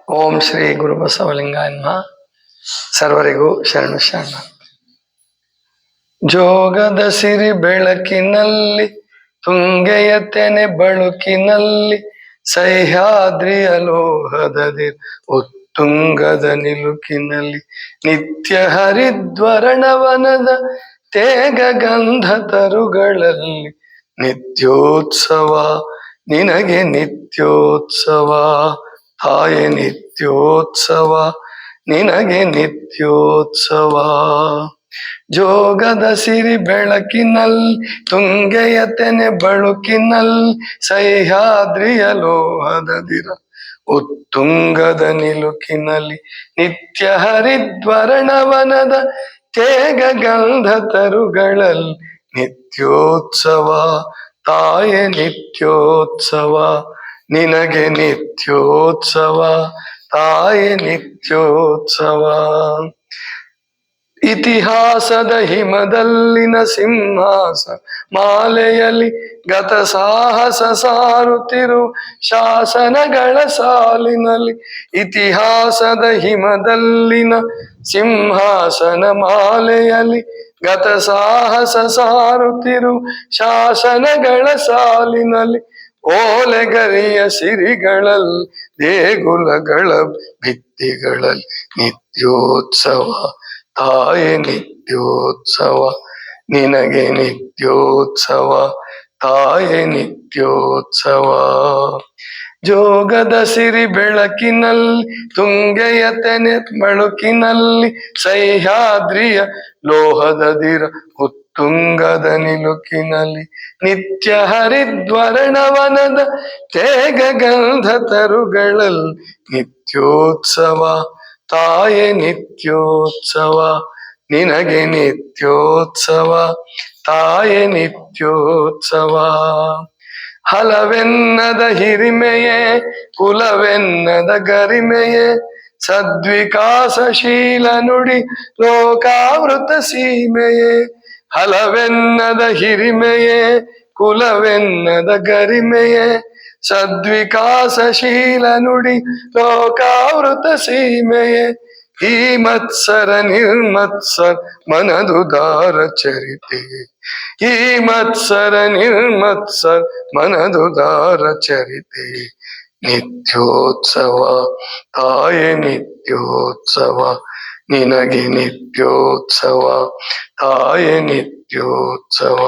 ಓಂ ಶ್ರೀ ಗುರು ಬಸವಲಿಂಗಾಯ ನಮಃ. ಸರ್ವರಿಗೂ ಶರಣು ಶರಣ. ಜೋಗದ ಸಿರಿ ಬೆಳಕಿನಲ್ಲಿ ತುಂಗೆಯ ತೆನೆ ಬಳುಕಿನಲ್ಲಿ ಸಹ್ಯಾದ್ರಿಯ ಲೋಹದದಿ ಉತ್ತುಂಗದ ನಿಲುಕಿನಲ್ಲಿ ನಿತ್ಯ ಹರಿದ್ವರ್ಣವನದ ತೇಗ ಗಂಧ ತರುಗಳಲ್ಲಿ ನಿತ್ಯೋತ್ಸವ ನಿನಗೆ ನಿತ್ಯೋತ್ಸವ ತಾಯೆ ನಿತ್ಯೋತ್ಸವ ನಿನಗೆ ನಿತ್ಯೋತ್ಸವ. ಜೋಗದ ಸಿರಿ ಬೆಳಕಿನಲ್ಲಿ ತುಂಗೆಯ ತೆನೆ ಬಳುಕಿನಲ್ಲಿ ಸಹ್ಯಾದ್ರಿಯ ಲೋಹದದಿರ ಉತ್ತುಂಗದ ನಿಲುಕಿನಲ್ಲಿ ನಿತ್ಯ ಹರಿದ್ವರ್ಣವನದ ತೇಗ ಗಂಧ ತರುಗಳಲ್ಲಿ ನಿತ್ಯೋತ್ಸವ ತಾಯೆ ನಿತ್ಯೋತ್ಸವ ನಿನಗೆ ನಿತ್ಯೋತ್ಸವ ತಾಯೆ ನಿತ್ಯೋತ್ಸವ. ಇತಿಹಾಸದ ಹಿಮದಲ್ಲಿನ ಸಿಂಹಾಸ ಮಾಲೆಯಲ್ಲಿ ಗತ ಸಾಹಸ ಸಾರುತ್ತಿರು ಶಾಸನಗಳ ಸಾಲಿನಲ್ಲಿ ಇತಿಹಾಸದ ಹಿಮದಲ್ಲಿನ ಸಿಂಹಾಸನ ಮಾಲೆಯಲ್ಲಿ ಗತ ಸಾಹಸ ಸಾರುತ್ತಿರು ಶಾಸನಗಳ ಸಾಲಿನಲ್ಲಿ ಓಲೆಗರಿಯ ಸಿರಿಗಳಲ್ಲಿ ದೇಗುಲಗಳ ಭಿತ್ತಿಗಳಲ್ಲಿ ನಿತ್ಯೋತ್ಸವ ತಾಯೆ ನಿತ್ಯೋತ್ಸವ ನಿನಗೆ ನಿತ್ಯೋತ್ಸವ ತಾಯೆ ನಿತ್ಯೋತ್ಸವ. ಜೋಗದ ಸಿರಿ ಬೆಳಕಿನಲ್ಲಿ ತುಂಗೆಯ ತೆನೆ ಬಳುಕಿನಲ್ಲಿ ಸಹ್ಯಾದ್ರಿಯ ಲೋಹದದಿರ ಉತ್ತುಂಗದ ನಿಲುಕಿನಲ್ಲಿ ನಿತ್ಯ ಹರಿದ್ವರ್ಣವನದ ತೇಗ ಗಂಧ ತರುಗಳಲ್ಲಿ ನಿತ್ಯೋತ್ಸವ ತಾಯೆ ನಿತ್ಯೋತ್ಸವ ನಿನಗೆ ನಿತ್ಯೋತ್ಸವ ತಾಯೆ ನಿತ್ಯೋತ್ಸವ. ಹಲವೆನ್ನದ ಹಿರಿಮೆಯೇ ಕುಲವೆನ್ನದ ಗರಿಮೆಯೇ ಸದ್ವಿಕಾಸಶೀಲ ನುಡಿ ಲೋಕಾವೃತ ಸೀಮೆಯೇ. ಹಲವೆನ್ನದ ಹಿರಿಮೆಯೇ ಕುಲವೆನ್ನದ ಗರಿಮೆಯೇ ಸದ್ವಿಕಾಸಶೀಲ ನುಡಿ ಲೋಕಾವೃತ ಸೀಮೆಯೇ. ಈ ಮತ್ಸರ ನಿರ್ಮತ್ಸರ ಮನದುದಾರ ಚರಿತೆ ಈ ಮತ್ಸರ ನಿರ್ಮತ್ಸರ ಮನದುದಾರ ಚರಿತೆ ನಿತ್ಯೋತ್ಸವ ತಾಯೆ ನಿತ್ಯೋತ್ಸವ ನಿನಗೆ ನಿತ್ಯೋತ್ಸವ ತಾಯೆ ನಿತ್ಯೋತ್ಸವ.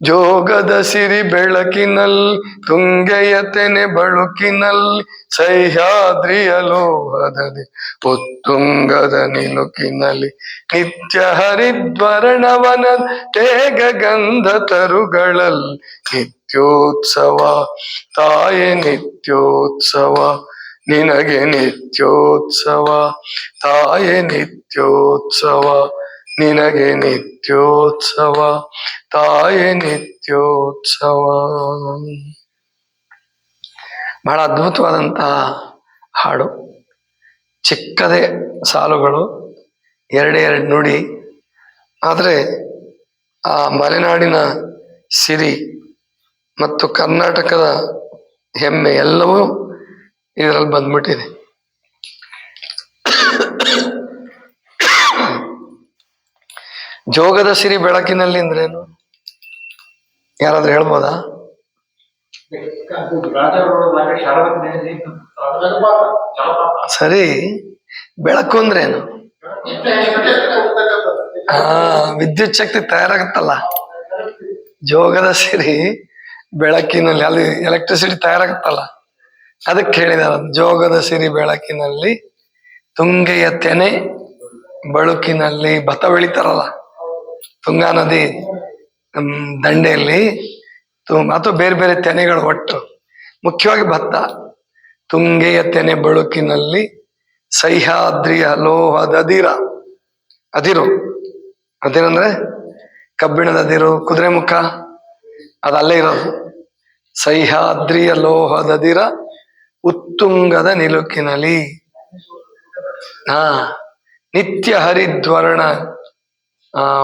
ಜೋಗದ ಸಿರಿ ಬೆಳಕಿನಲ್ಲಿ ತುಂಗೆಯ ತೆನೆ ಬಳುಕಿನಲ್ಲಿ ಸಹ್ಯಾದ್ರಿಯ ಲೋಹದದಿ ಉತ್ತುಂಗದ ನಿಲುಕಿನಲ್ಲಿ ನಿತ್ಯ ಹರಿದ್ವರ್ಣವನದ ತೇಗ ಗಂಧ ತರುಗಳಲ್ಲಿ ನಿತ್ಯೋತ್ಸವ ತಾಯೆ ನಿತ್ಯೋತ್ಸವ ನಿನಗೆ ನಿತ್ಯೋತ್ಸವ ತಾಯೆ ನಿತ್ಯೋತ್ಸವ ನಿನಗೆ ನಿತ್ಯೋತ್ಸವ ತಾಯೆ ನಿತ್ಯೋತ್ಸವ. ಬಹಳ ಅದ್ಭುತವಾದಂತಹ ಹಾಡು. ಚಿಕ್ಕದೇ ಸಾಲುಗಳು, ಎರಡೇ ಎರಡು ನುಡಿ, ಆದರೆ ಆ ಮಲೆನಾಡಿನ ಸಿರಿ ಮತ್ತು ಕರ್ನಾಟಕದ ಹೆಮ್ಮೆ ಎಲ್ಲವೂ ಇದರಲ್ಲಿ ಬಂದ್ಬಿಟ್ಟಿದೆ. ಜೋಗದ ಸಿರಿ ಬೆಳಕಿನಲ್ಲಿ ಅಂದ್ರೇನು ಯಾರಾದ್ರೂ ಹೇಳ್ಬೋದಾ? ಸರಿ, ಬೆಳಕು ಅಂದ್ರೇನು? ವಿದ್ಯುತ್ ಶಕ್ತಿ ತಯಾರಾಗುತ್ತಲ್ಲ, ಜೋಗದ ಸಿರಿ ಬೆಳಕಿನಲ್ಲಿ ಅಲ್ಲಿ ಎಲೆಕ್ಟ್ರಿಸಿಟಿ ತಯಾರಾಗುತ್ತಲ್ಲ, ಅದಕ್ಕೆ ಹೇಳಿದಾರ ಜೋಗದ ಸಿರಿ ಬೆಳಕಿನಲ್ಲಿ ತುಂಗೆಯ ತೆನೆ ಬಳುಕಿನಲ್ಲಿ. ಭತ್ತ ಬೆಳಿತಾರಲ್ಲ ತುಂಗಾ ನದಿ ದಂಡೆಯಲ್ಲಿ ಅಥವಾ ಬೇರೆ ಬೇರೆ ತೆನೆಗಳು, ಒಟ್ಟು ಮುಖ್ಯವಾಗಿ ಭತ್ತ. ತುಂಗೆಯ ತೆನೆ ಬಳುಕಿನಲ್ಲಿ ಸಹ್ಯಾದ್ರಿಯ ಲೋಹದದಿರ, ಅದಿರು ಅದಿರಂದ್ರೆ ಕಬ್ಬಿಣದ ಅದಿರು, ಕುದುರೆ ಮುಖ, ಅದಲ್ಲೇ ಇರೋದು. ಸಹ್ಯಾದ್ರಿಯ ಲೋಹದದಿರ ಉತ್ತುಂಗದ ನಿಲುಕಿನಲ್ಲಿ ನಿತ್ಯ ಹರಿದ್ವರ್ಣ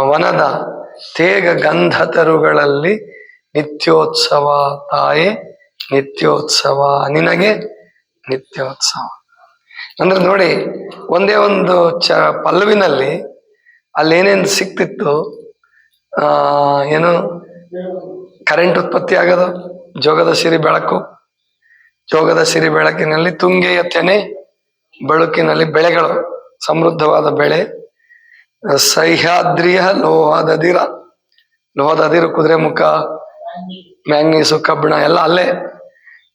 ವನದ ತೇಗ ಗಂಧ ತರುಗಳಲ್ಲಿ ನಿತ್ಯೋತ್ಸವ ತಾಯೆ ನಿತ್ಯೋತ್ಸವ ನಿನಗೆ ನಿತ್ಯೋತ್ಸವ ಅಂದ್ರೆ ನೋಡಿ, ಒಂದೇ ಒಂದು ಪಲ್ಲವಿನಲ್ಲಿ ಅಲ್ಲೇನೇನು ಸಿಕ್ತಿತ್ತು. ಏನು ಕರೆಂಟ್ ಉತ್ಪತ್ತಿ ಆಗೋದು, ಜೋಗದ ಸಿರಿ ಬೆಳಕು, ಜೋಗದ ಸಿರಿ ಬೆಳಕಿನಲ್ಲಿ ತುಂಗೆಯ ತೆನೆ ಬೆಳಕಿನಲ್ಲಿ ಬೆಳೆಗಳು, ಸಮೃದ್ಧವಾದ ಬೆಳೆ. ಸಹ್ಯಾದ್ರಿಯ ಲೋಹದದಿರ, ಲೋಹದದಿರು, ಕುದುರೆ ಮುಖ, ಮ್ಯಾಂಗನೀಸು, ಕಬ್ಬಿಣ ಎಲ್ಲ ಅಲ್ಲೇ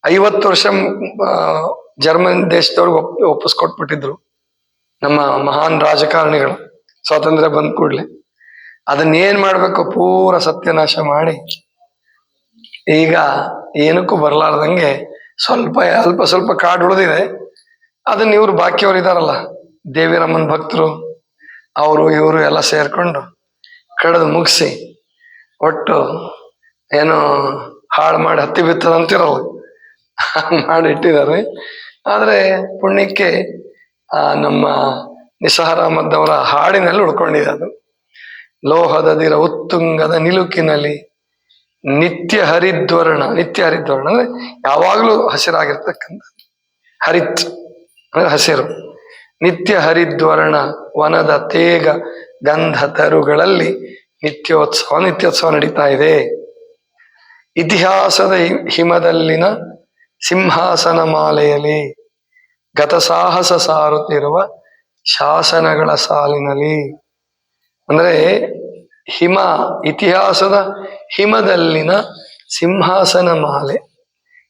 50 ವರ್ಷ ಜರ್ಮನ್ ದೇಶದವ್ರಿಗೆ ಒಪ್ಪಿಸ್ಕೊಟ್ಬಿಟ್ಟಿದ್ರು ನಮ್ಮ ಮಹಾನ್ ರಾಜಕಾರಣಿಗಳು. ಸ್ವಾತಂತ್ರ್ಯ ಬಂದ ಕೂಡ್ಲೆ ಅದನ್ನೇನ್ ಮಾಡ್ಬೇಕು, ಪೂರ ಸತ್ಯನಾಶ ಮಾಡಿ ಈಗ ಏನಕ್ಕೂ ಬರ್ಲಾರ್ದಂಗೆ ಅಲ್ಪ ಸ್ವಲ್ಪ ಕಾಡು ಉಳಿದಿದೆ. ಅದನ್ನ ಇವ್ರು ಬಾಕಿಯವ್ರು ಇದಾರಲ್ಲ, ದೇವಿರಮ್ಮನ ಭಕ್ತರು, ಅವರು ಇವರು ಎಲ್ಲ ಸೇರ್ಕೊಂಡು ಕಡ್ದು ಮುಗಿಸಿ ಒಟ್ಟು ಏನು ಹಾಳು ಮಾಡಿ ಹತ್ತಿ ಬಿತ್ತದಂತಿರಲ್ಲ ಮಾಡಿ ಇಟ್ಟಿದ್ದಾರೆ. ಆದ್ರೆ ಪುಣ್ಯಕ್ಕೆ ನಮ್ಮ ನಿಸ್ಸಹಾರ ಅಹಮದ್ ಹಾಡಿನಲ್ಲಿ ಉಳ್ಕೊಂಡಿದೆ ಅದು. ಲೋಹದದಿರ ಉತ್ತುಂಗದ ನಿಲುಕಿನಲ್ಲಿ ನಿತ್ಯ ಹರಿದ್ವರ್ಣ. ನಿತ್ಯ ಹರಿದ್ವರ್ಣ ಅಂದ್ರೆ ಯಾವಾಗ್ಲೂ ಹಸಿರಾಗಿರ್ತಕ್ಕಂಥ, ಹರಿತ್ ಅಂದ್ರೆ ಹಸಿರು. ನಿತ್ಯ ಹರಿದ್ವರ್ಣ ವನದ ತೇಗ ಗಂಧ ತರುಗಳಲ್ಲಿ ನಿತ್ಯೋತ್ಸವ ನಡೀತಾ ಇದೆ. ಇತಿಹಾಸದ ಹಿಮದಲ್ಲಿನ ಸಿಂಹಾಸನ ಮಾಲೆಯಲ್ಲಿ ಗತಸಾಹಸ ಸಾರುತ್ತಿರುವ ಶಾಸನಗಳ ಸಾಲಿನಲ್ಲಿ. ಅಂದ್ರೆ ಹಿಮ, ಇತಿಹಾಸದ ಹಿಮದಲ್ಲಿನ ಸಿಂಹಾಸನ ಮಾಲೆ.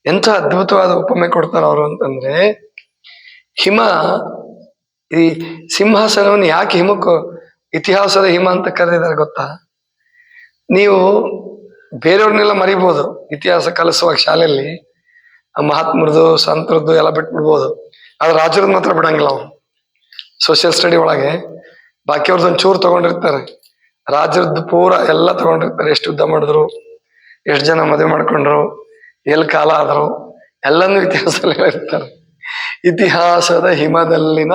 ಎಂಥ ಅದ್ಭುತವಾದ ಉಪಮೆ ಕೊಡ್ತಾರೆ ಅವರು ಅಂತಂದ್ರೆ, ಹಿಮ, ಈ ಸಿಂಹಾಸನವನ್ನು ಯಾಕೆ ಹಿಮಕ್ಕೂ ಇತಿಹಾಸದ ಹಿಮ ಅಂತ ಕರೆದಿದ್ದಾರೆ ಗೊತ್ತಾ? ನೀವು ಬೇರೆಯವ್ರನ್ನೆಲ್ಲ ಮರಿಬೋದು, ಇತಿಹಾಸ ಕಲಿಸುವಾಗ ಶಾಲೆಯಲ್ಲಿ ಮಹಾತ್ಮರದು, ಸಂತರದ್ದು ಎಲ್ಲ ಬಿಟ್ಬಿಡ್ಬೋದು. ಆದ್ರೆ ರಾಜರದ್ದು ಮಾತ್ರ ಬಿಡಂಗಿಲ್ಲ ಅವ್ರು. ಸೋಷಿಯಲ್ ಸ್ಟಡಿ ಒಳಗೆ ಬಾಕಿಯವ್ರದ್ದು ಒಂಚೂರು ತಗೊಂಡಿರ್ತಾರೆ, ರಾಜರದ್ದು ಪೂರ ಎಲ್ಲ ತಗೊಂಡಿರ್ತಾರೆ. ಎಷ್ಟು ಯುದ್ಧ ಮಾಡಿದ್ರು, ಎಷ್ಟು ಜನ ಮದುವೆ ಮಾಡ್ಕೊಂಡ್ರು, ಎಲ್ಲಿ ಕಾಲ ಆದ್ರು, ಎಲ್ಲನೂ ಇತಿಹಾಸದಲ್ಲಿ ಇರ್ತಾರೆ. ಇತಿಹಾಸದ ಹಿಮದಲ್ಲಿನ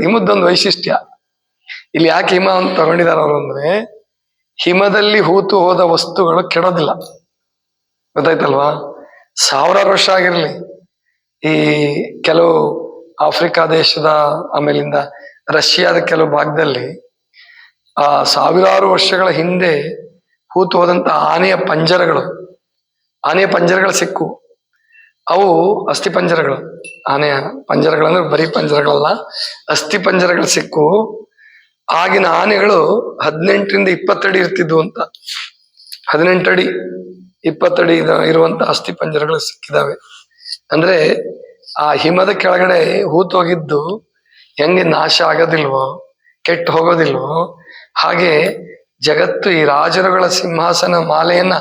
ಹಿಮದ್ದೊಂದು ವೈಶಿಷ್ಟ್ಯ. ಇಲ್ಲಿ ಯಾಕೆ ಹಿಮ ಅಂತ ತಗೊಂಡಿದ್ದಾರೆ ಅವರು ಅಂದ್ರೆ, ಹಿಮದಲ್ಲಿ ಹೂತು ಹೋದ ವಸ್ತುಗಳು ಕೆಡೋದಿಲ್ಲ. ಗೊತ್ತಾಯ್ತಲ್ವಾ? 1000 ವರ್ಷ ಆಗಿರ್ಲಿ, ಈ ಕೆಲವು ಆಫ್ರಿಕಾ ದೇಶದ, ಆಮೇಲಿಂದ ರಷ್ಯಾದ ಕೆಲವು ಭಾಗದಲ್ಲಿ 1000 ವರ್ಷಗಳ ಹಿಂದೆ ಹೂತು ಹೋದಂತ ಆನೆಯ ಪಂಜರಗಳು ಸಿಕ್ಕು. ಅವು ಅಸ್ಥಿ ಪಂಜರಗಳು. ಆನೆಯ ಪಂಜರಗಳಂದ್ರೆ ಬರೀ ಪಂಜರಗಳಲ್ಲ, ಅಸ್ಥಿ ಪಂಜರಗಳು ಸಿಕ್ಕು. ಆಗಿನ ಆನೆಗಳು 18 ರಿಂದ 20 ಅಡಿ ಇರ್ತಿದ್ವು ಅಂತ. 18 ಅಡಿ 20 ಅಡಿ ಇರುವಂತ ಅಸ್ಥಿ ಪಂಜರಗಳು ಸಿಕ್ಕಿದಾವೆ. ಅಂದ್ರೆ ಆ ಹಿಮದ ಕೆಳಗಡೆ ಹೂತೋಗಿದ್ದು ಹೆಂಗೆ ನಾಶ ಆಗೋದಿಲ್ವೋ, ಕೆಟ್ಟು ಹೋಗೋದಿಲ್ವೋ, ಹಾಗೆ ಜಗತ್ತು ಈ ರಾಜರುಗಳ ಸಿಂಹಾಸನ ಮಾಲೆಯನ್ನ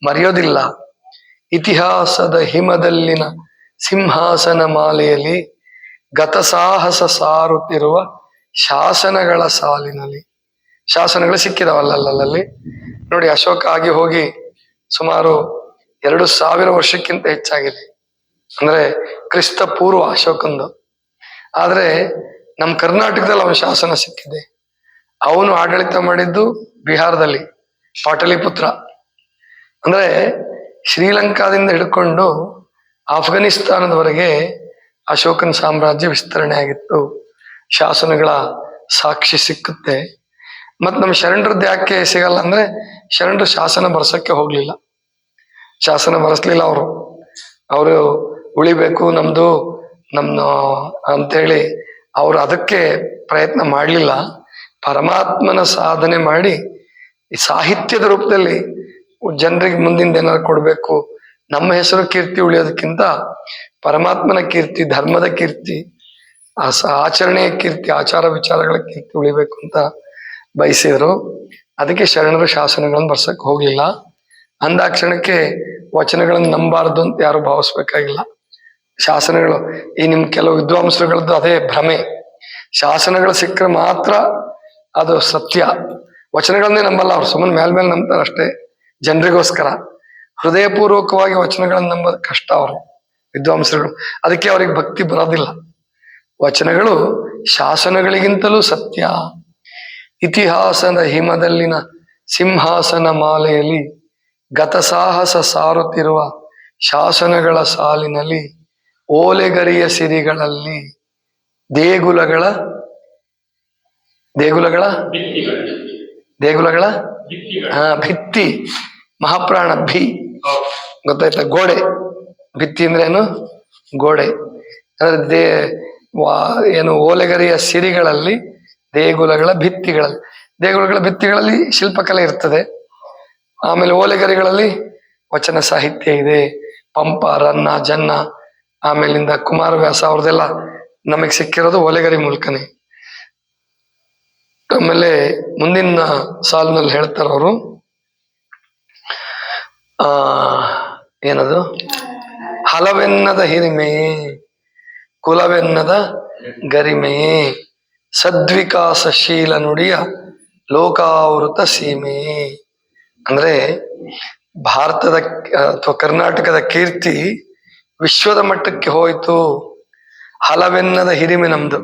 ಮರೆಯೋದಿಲ್ಲ. ಇತಿಹಾಸದ ಹಿಮದಲ್ಲಿನ ಸಿಂಹಾಸನ ಮಾಲೆಯಲ್ಲಿ ಗತಸಾಹಸ ಸಾರುತ್ತಿರುವ ಶಾಸನಗಳ ಸಾಲಿನಲ್ಲಿ. ಶಾಸನಗಳು ಸಿಕ್ಕಿದಾವಲ್ಲಲ್ಲಿ ನೋಡಿ. ಅಶೋಕ ಆಗಿ ಹೋಗಿ ಸುಮಾರು 2000 ವರ್ಷಕ್ಕಿಂತ ಹೆಚ್ಚಾಗಿದೆ. ಅಂದ್ರೆ ಕ್ರಿಸ್ತ ಪೂರ್ವ ಅಶೋಕಂದು. ಆದ್ರೆ ನಮ್ಮ ಕರ್ನಾಟಕದಲ್ಲಿ ಅವನ ಶಾಸನ ಸಿಕ್ಕಿದೆ. ಅವನು ಆಡಳಿತ ಮಾಡಿದ್ದು ಬಿಹಾರದಲ್ಲಿ, ಪಾಟಲಿಪುತ್ರ. ಅಂದ್ರೆ ಶ್ರೀಲಂಕಾದಿಂದ ಹಿಡ್ಕೊಂಡು ಆಫ್ಘನಿಸ್ತಾನದವರೆಗೆ ಅಶೋಕನ ಸಾಮ್ರಾಜ್ಯ ವಿಸ್ತರಣೆ ಆಗಿತ್ತು. ಶಾಸನಗಳ ಸಾಕ್ಷಿ ಸಿಕ್ಕುತ್ತೆ. ಮತ್ ನಮ್ಮ ಶರಣರದ್ದು ಯಾಕೆ ಸಿಗಲ್ಲ ಅಂದ್ರೆ, ಶರಣರು ಶಾಸನ ಬರ್ಸಕ್ಕೆ ಹೋಗ್ಲಿಲ್ಲ, ಶಾಸನ ಬರೆಸ್ಲಿಲ್ಲ. ಅವರು ಉಳಿಬೇಕು ನಮ್ದು ಅಂತೇಳಿ ಅವರು ಅದಕ್ಕೆ ಪ್ರಯತ್ನ ಮಾಡಲಿಲ್ಲ. ಪರಮಾತ್ಮನ ಸಾಧನೆ ಮಾಡಿ ಈ ಸಾಹಿತ್ಯದ ರೂಪದಲ್ಲಿ ಜನರಿಗೆ ಮುಂದಿಂದ ಏನಾದ್ರು ಕೊಡ್ಬೇಕು, ನಮ್ಮ ಹೆಸರು ಕೀರ್ತಿ ಉಳಿಯೋದಕ್ಕಿಂತ ಪರಮಾತ್ಮನ ಕೀರ್ತಿ, ಧರ್ಮದ ಕೀರ್ತಿ, ಆಚರಣೆಯ ಕೀರ್ತಿ, ಆಚಾರ ವಿಚಾರಗಳ ಕೀರ್ತಿ ಉಳಿಬೇಕು ಅಂತ ಬಯಸಿದ್ರು. ಅದಕ್ಕೆ ಶರಣರು ಶಾಸನಗಳನ್ನು ಬರ್ಸಕ್ ಹೋಗ್ಲಿಲ್ಲ. ಅಂದಾಕ್ಷಣಕ್ಕೆ ವಚನಗಳನ್ನು ನಂಬಾರದು ಅಂತ ಯಾರು ಭಾವಿಸ್ಬೇಕಾಗಿಲ್ಲ. ಶಾಸನಗಳು, ಈ ನಿಮ್ ಕೆಲವು ವಿದ್ವಾಂಸರುಗಳದ್ದು ಅದೇ ಭ್ರಮೆ. ಶಾಸನಗಳು ಸಿಕ್ಕರೆ ಮಾತ್ರ ಅದು ಸತ್ಯ. ವಚನಗಳನ್ನೇ ನಂಬಲ್ಲ ಅವ್ರು, ಸುಮ್ಮನೆ ಮೇಲ್ಮೇಲೆ ನಂಬ್ತಾರೆ ಅಷ್ಟೇ, ಜನರಿಗೋಸ್ಕರ. ಹೃದಯಪೂರ್ವಕವಾಗಿ ವಚನಗಳನ್ನು ನಂಬೋದು ಕಷ್ಟ ಅವರು ವಿದ್ವಾಂಸರುಗಳು. ಅದಕ್ಕೆ ಅವ್ರಿಗೆ ಭಕ್ತಿ ಬರೋದಿಲ್ಲ. ವಚನಗಳು ಶಾಸನಗಳಿಗಿಂತಲೂ ಸತ್ಯ. ಇತಿಹಾಸದ ಹಿಮದಲ್ಲಿನ ಸಿಂಹಾಸನ ಮಾಲೆಯಲ್ಲಿ ಗತಸಾಹಸ ಸಾರುತ್ತಿರುವ ಶಾಸನಗಳ ಸಾಲಿನಲ್ಲಿ ಓಲೆಗರಿಯ ಸಿರಿಗಳಲ್ಲಿ ದೇಗುಲಗಳ ದೇಗುಲಗಳ ದೇಗುಲಗಳ ಭಿತ್ತಿ ಮಹಾಪ್ರಾಣ ಭಿ ಗೊತ್ತಾಯ್ತಾ? ಗೋಡೆ. ಭಿತ್ತಿ ಅಂದ್ರೆ ಏನು? ಗೋಡೆ. ಅಂದ್ರೆ ಏನು ಓಲೆಗರಿಯ ಸಿರಿಗಳಲ್ಲಿ ದೇಗುಲಗಳ ಭಿತ್ತಿಗಳಲ್ಲಿ, ದೇಗುಲಗಳ ಭಿತ್ತಿಗಳಲ್ಲಿ ಶಿಲ್ಪಕಲೆ ಇರ್ತದೆ. ಆಮೇಲೆ ಓಲೆಗರಿಗಳಲ್ಲಿ ವಚನ ಸಾಹಿತ್ಯ ಇದೆ. ಪಂಪ, ರನ್ನ, ಜನ್ನ, ಆಮೇಲಿಂದ ಕುಮಾರವ್ಯಾಸ ಅವ್ರದೆಲ್ಲ ನಮಗ್ ಸಿಕ್ಕಿರೋದು ಓಲೆಗರಿ ಮೂಲಕನೇ. ಆಮೇಲೆ ಮುಂದಿನ ಸಾಲಿನಲ್ಲಿ ಹೇಳ್ತಾರ ಅವರು, ಏನದು? ಹಲವೆನ್ನದ ಹಿರಿಮೆಯೇ ಕುಲವೆನ್ನದ ಗರಿಮೆಯೇ ಸದ್ವಿಕಾಸಶೀಲ ನುಡಿಯ ಲೋಕಾವೃತ ಸೀಮೆಯೇ. ಅಂದ್ರೆ ಭಾರತದ ಅಥವಾ ಕರ್ನಾಟಕದ ಕೀರ್ತಿ ವಿಶ್ವದ ಮಟ್ಟಕ್ಕೆ ಹೋಯಿತು. ಹಲವೆನ್ನದ ಹಿರಿಮೆ ನಮ್ದು.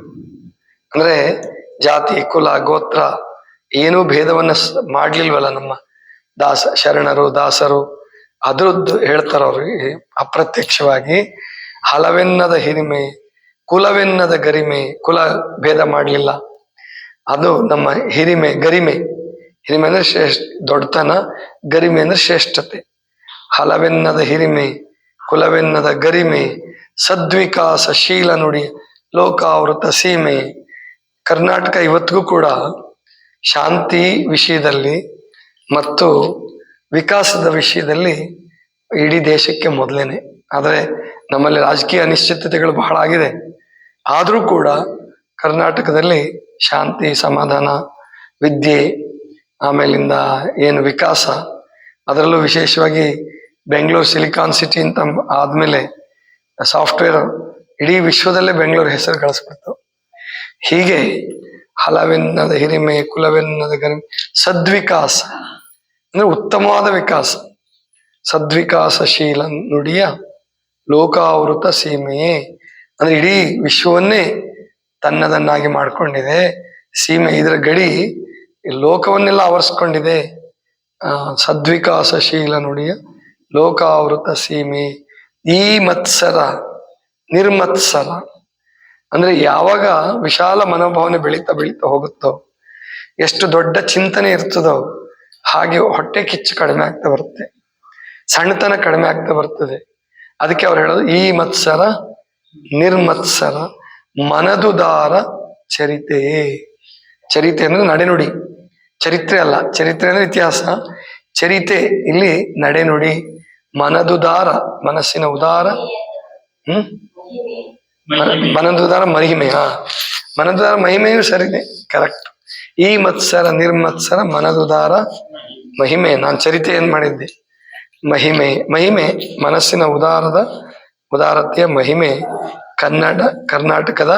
ಅಂದ್ರೆ ಜಾತಿ, ಕುಲ, ಗೋತ್ರ ಏನೂ ಭೇದವನ್ನ ಮಾಡ್ಲಿಲ್ವಲ್ಲ ನಮ್ಮ ಶರಣರು, ದಾಸರು. ಅದ್ರದ್ದು ಹೇಳ್ತಾರ ಅವ್ರಿಗೆ ಅಪ್ರತ್ಯಕ್ಷವಾಗಿ. ಹಲವೆನ್ನದ ಹಿರಿಮೆ, ಕುಲವೆನ್ನದ ಗರಿಮೆ, ಕುಲ ಭೇದ ಮಾಡ್ಲಿಲ್ಲ. ಅದು ನಮ್ಮ ಹಿರಿಮೆ, ಗರಿಮೆ. ಹಿರಿಮೆ ಅಂದ್ರೆ ದೊಡ್ಡತನ, ಗರಿಮೆ ಅಂದ್ರೆ ಶ್ರೇಷ್ಠತೆ. ಹಲವೆನ್ನದ ಹಿರಿಮೆ, ಕುಲವೆನ್ನದ ಗರಿಮೆ, ಸದ್ವಿಕಾಸಶೀಲ ನುಡಿ, ಲೋಕಾವೃತ ಸೀಮೆ. ಕರ್ನಾಟಕ ಇವತ್ತಿಗೂ ಕೂಡ ಶಾಂತಿ ವಿಷಯದಲ್ಲಿ ಮತ್ತು ವಿಕಾಸದ ವಿಷಯದಲ್ಲಿ ಇಡೀ ದೇಶಕ್ಕೆ ಮೊದಲೇನೆ. ಆದರೆ ನಮ್ಮಲ್ಲಿ ರಾಜಕೀಯ ಅನಿಶ್ಚಿತತೆಗಳು ಬಹಳ ಆಗಿದೆ. ಆದರೂ ಕೂಡ ಕರ್ನಾಟಕದಲ್ಲಿ ಶಾಂತಿ, ಸಮಾಧಾನ, ವಿದ್ಯೆ, ಆಮೇಲಿಂದ ಏನು ವಿಕಾಸ, ಅದರಲ್ಲೂ ವಿಶೇಷವಾಗಿ ಬೆಂಗಳೂರು ಸಿಲಿಕಾನ್ ಸಿಟಿ ಅಂತ ಆದ್ಮೇಲೆ ಸಾಫ್ಟ್ವೇರ್ ಇಡೀ ವಿಶ್ವದಲ್ಲೇ ಬೆಂಗಳೂರು ಹೆಸರು ಗಳಿಸ್ಬಿಡ್ತು. ಹೀಗೆ ಹಲವೆನ್ನದ ಹಿರಿಮೆ, ಕುಲವೆನ್ನದ ಗರಿಮೆ, ಸದ್ವಿಕಾಸ ಅಂದ್ರೆ ಉತ್ತಮವಾದ ವಿಕಾಸ. ಸದ್ವಿಕಾಸಶೀಲ ನುಡಿಯ ಲೋಕಾವೃತ ಸೀಮೆಯೇ ಅಂದ್ರೆ ಇಡೀ ವಿಶ್ವವನ್ನೇ ತನ್ನದನ್ನಾಗಿ ಮಾಡ್ಕೊಂಡಿದೆ. ಸೀಮೆ ಇದರ ಗಡಿ ಲೋಕವನ್ನೆಲ್ಲ ಆವರಿಸ್ಕೊಂಡಿದೆ. ಸದ್ವಿಕಾಸಶೀಲ ನುಡಿಯ ಲೋಕಾವೃತ ಸೀಮೆ. ಈ ಮತ್ಸರ ನಿರ್ಮತ್ಸರ ಅಂದ್ರೆ ಯಾವಾಗ ವಿಶಾಲ ಮನೋಭಾವನೆ ಬೆಳೀತಾ ಬೆಳೀತಾ ಹೋಗುತ್ತೋ, ಎಷ್ಟು ದೊಡ್ಡ ಚಿಂತನೆ ಇರ್ತದೋ, ಹಾಗೆ ಹೊಟ್ಟೆ ಕಿಚ್ಚು ಕಡಿಮೆ ಆಗ್ತಾ ಬರುತ್ತೆ, ಸಣ್ಣತನ ಕಡಿಮೆ ಆಗ್ತಾ ಬರ್ತದೆ. ಅದಕ್ಕೆ ಅವ್ರು ಹೇಳೋದು ಈ ಮತ್ಸರ ನಿರ್ಮತ್ಸರ ಮನದುದಾರ ಚರಿತೆಯೇ. ಚರಿತೆ ಅಂದ್ರೆ ನಡೆನುಡಿ, ಚರಿತ್ರೆ ಅಲ್ಲ. ಚರಿತ್ರೆ ಅಂದ್ರೆ ಇತಿಹಾಸ, ಚರಿತೆ ಇಲ್ಲಿ ನಡೆನುಡಿ. ಮನದುದಾರ ಮನಸ್ಸಿನ ಉದಾರ, ಮನದುದಾರ ಮಹಿಮೆ. ಮನದುದಾರ ಮಹಿಮೆಯೂ ಸರಿದೆ, ಕರೆಕ್ಟ್. ಈ ಮತ್ಸರ ನಿರ್ಮತ್ಸರ ಮನದುದಾರ ಮಹಿಮೆ. ನಾನು ಚರಿತೆ ಏನ್ ಮಾಡಿದ್ದೆ? ಮಹಿಮೆ. ಮಹಿಮೆ ಮನಸ್ಸಿನ ಉದಾರತೆಯ ಮಹಿಮೆ. ಕರ್ನಾಟಕದ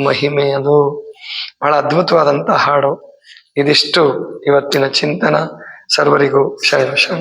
ಮಹಿಮೆ. ಅದು ಬಹಳ ಅದ್ಭುತವಾದಂತಹ ಹಾಡು. ಇದಿಷ್ಟು ಇವತ್ತಿನ ಚಿಂತನ. ಸರ್ವರಿಗೂ ಶರಣ.